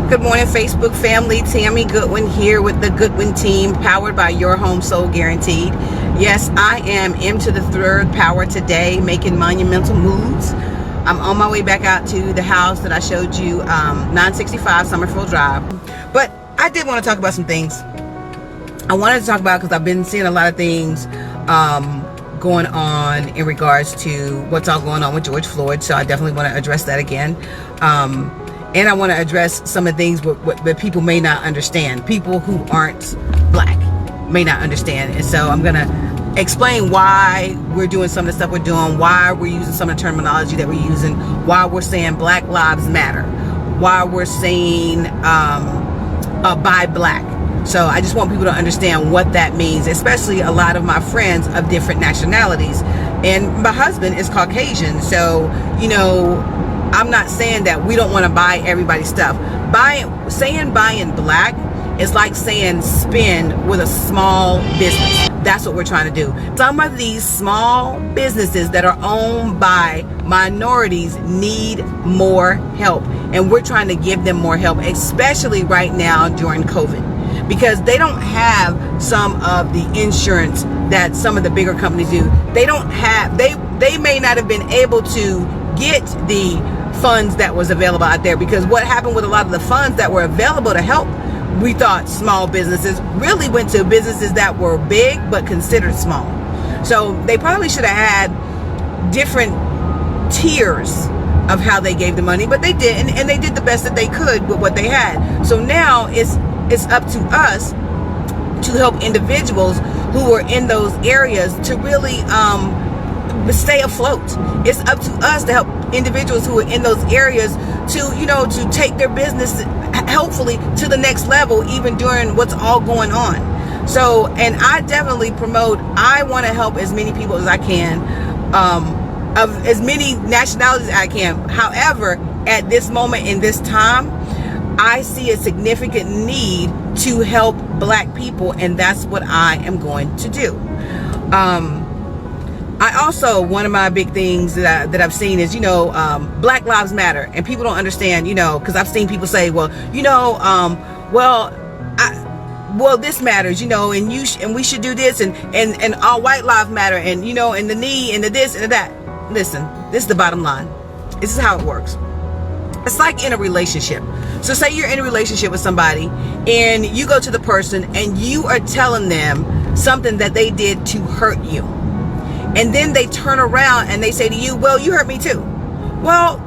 Good morning, Facebook family. Tami Goodwin here with the Goodwin team, powered by Your Home Soul Guaranteed. Yes, I am into the third power today, making monumental moves. I'm on my way back out to the house that I showed you, 965 Summerfield Drive. But I did want to talk about some things. I wanted to talk about, because I've been seeing a lot of things going on in regards to what's all going on with George Floyd. So I definitely want to address that again. And I want to address some of the things that people may not understand. People who aren't black may not understand. And so I'm going to explain why we're doing some of the stuff we're doing, why we're using some of the terminology that we're using, why we're saying Black Lives Matter, why we're saying buy black. So I just want people to understand what that means, especially a lot of my friends of different nationalities. And my husband is Caucasian. So, you know, I'm not saying that we don't want to buy everybody's stuff. Saying buying black is like saying spend with a small business. That's what we're trying to do. Some of these small businesses that are owned by minorities need more help. And we're trying to give them more help, especially right now during COVID, because they don't have some of the insurance that some of the bigger companies do. They don't have, they may not have been able to get the funds that was available out there, because what happened with a lot of the funds that were available to help, we thought small businesses, really went to businesses that were big but considered small. So they probably should have had different tiers of how they gave the money, but they didn't, and they did the best that they could with what they had. So now it's up to us to help individuals who are in those areas to really stay afloat. It's up to us to help individuals who are in those areas to, you know, to take their business hopefully to the next level, even during what's all going on. So, and I definitely promote, I want to help as many people as I can, of as many nationalities as I can. However, at this moment in this time, I see a significant need to help black people, and that's what I am going to do. I also, one of my big things that I've seen is, you know, Black Lives Matter, and people don't understand, you know, because I've seen people say, well, you know, well, this matters, you know, and and we should do this, and all white lives matter, and, you know, and the knee, and the this and the that. Listen, this is the bottom line. This is how it works. It's like in a relationship. So say you're in a relationship with somebody, and you go to the person and you are telling them something that they did to hurt you. And then they turn around and they say to you, well, you hurt me too. Well,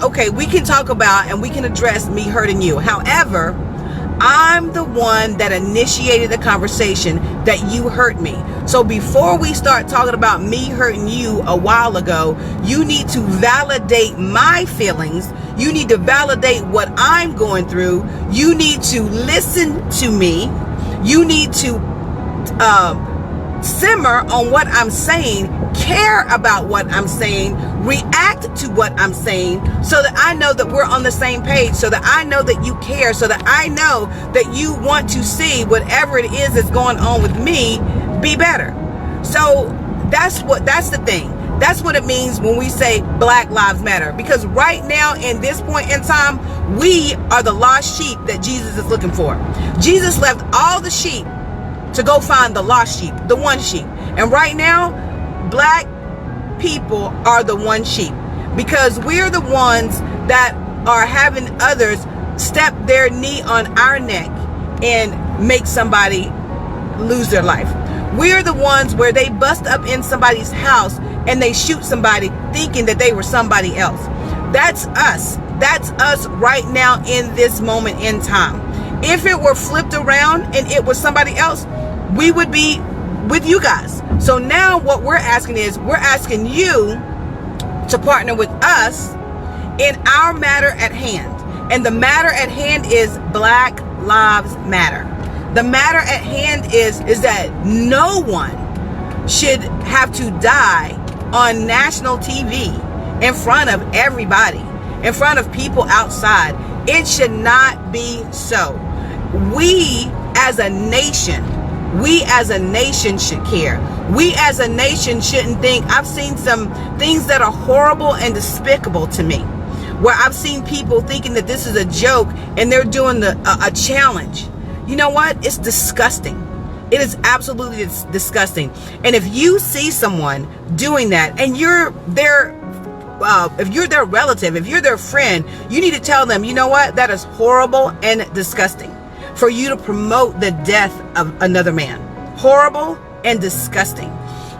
okay, we can talk about and we can address me hurting you. However, I'm the one that initiated the conversation that you hurt me. So before we start talking about me hurting you a while ago, you need to validate my feelings. You need to validate what I'm going through. You need to listen to me. You need to simmer on what I'm saying, care about what I'm saying, react to what I'm saying, so that I know that we're on the same page, so that I know that you care, so that I know that you want to see whatever it is that's going on with me be better. So that's the thing. That's what it means when we say Black Lives Matter, because right now in this point in time, we are the lost sheep that Jesus is looking for. Jesus left all the sheep to go find the lost sheep, the one sheep. And right now, black people are the one sheep, because we're the ones that are having others step their knee on our neck and make somebody lose their life. We're the ones where they bust up in somebody's house and they shoot somebody thinking that they were somebody else. That's us. That's us right now in this moment in time. If it were flipped around and it was somebody else, we would be with you guys. So now what we're asking is, we're asking you to partner with us in our matter at hand. And the matter at hand is Black Lives Matter. The matter at hand is that no one should have to die on national TV in front of everybody, in front of people outside. It should not be so. We as a nation should care. We as a nation shouldn't think. I've seen some things that are horrible and despicable to me. where I've seen people thinking that this is a joke and they're doing a challenge. You know what? It's disgusting. It is absolutely disgusting. And if you see someone doing that and you're if you're their relative, if you're their friend, you need to tell them, you know what? That is horrible and disgusting for you to promote the death of another man. Horrible and disgusting.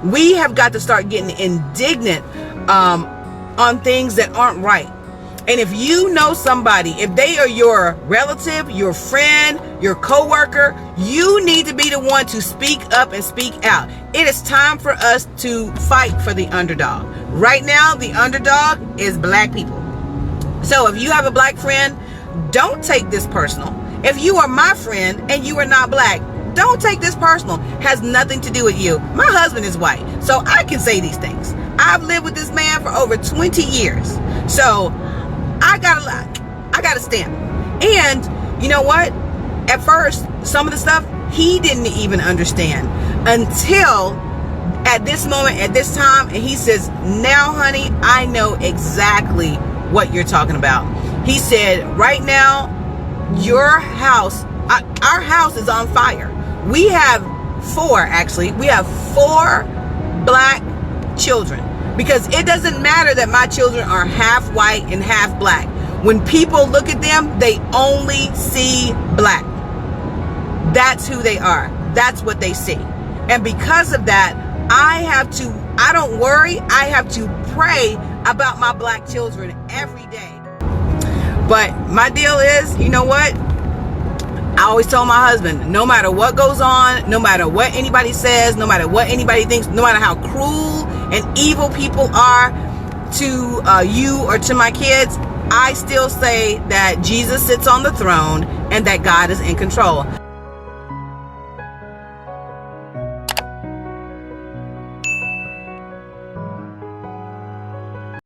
We have got to start getting indignant on things that aren't right. And if you know somebody, if they are your relative, your friend, your coworker, you need to be the one to speak up and speak out. It is time for us to fight for the underdog. Right now, the underdog is black people. So if you have a black friend, don't take this personal. If you are my friend and you are not black, don't take this personal. Has nothing to do with you. My husband is white, so I can say these things. I've lived with this man for over 20 years. So I gotta stand. And you know what? At first, some of the stuff he didn't even understand until at this moment, at this time, and he says, now, honey, I know exactly what you're talking about. He said, right now, your house, our house is on fire. We have four black children, because it doesn't matter that my children are half white and half black. When people look at them, they only see black. That's who they are. That's what they see. And because of that, I don't worry. I have to pray about my black children every day. But my deal is, you know what? I always tell my husband, no matter what goes on, no matter what anybody says, no matter what anybody thinks, no matter how cruel and evil people are to you or to my kids, I still say that Jesus sits on the throne and that God is in control.